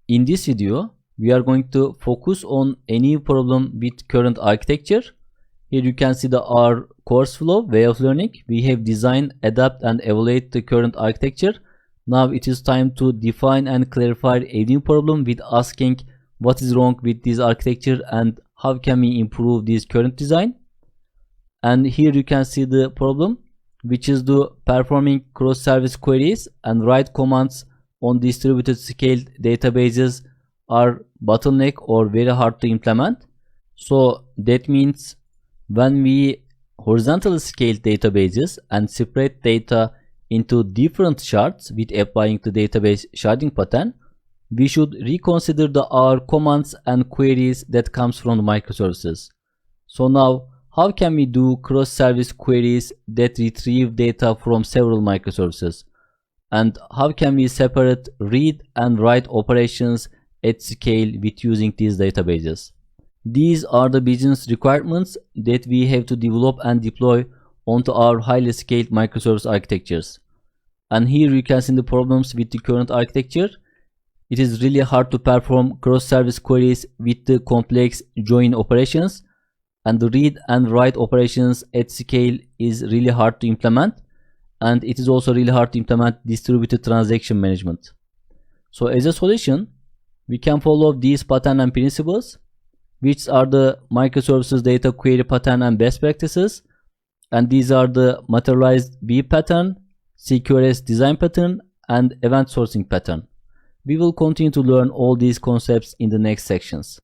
In this video, we are going to focus on a new problem with current architecture. Here you can see our course flow, way of learning. We have designed, adapt and evaluate the current architecture. Now it is time to define and clarify a new problem with asking what is wrong with this architecture and how can we improve this current design. And here you can see the problem, which is the performing cross-service queries and write commands on distributed scaled databases are bottleneck or very hard to implement. So that means when we horizontally scale databases and separate data into different shards with applying the database sharding pattern, we should reconsider our commands and queries that comes from the microservices. So now, how can we do cross-service queries that retrieve data from several microservices? And how can we separate read and write operations at scale with using these databases? These are the business requirements that we have to develop and deploy onto our highly scaled microservice architectures. And here you can see the problems with the current architecture. It is really hard to perform cross-service queries with the complex join operations, and the read and write operations at scale is really hard to implement, and it is also really hard to implement distributed transaction management. So as a solution, we can follow these pattern and principles, which are the microservices data query pattern and best practices, and these are the materialized B pattern, CQRS design pattern, and event sourcing pattern. We will continue to learn all these concepts in the next sections.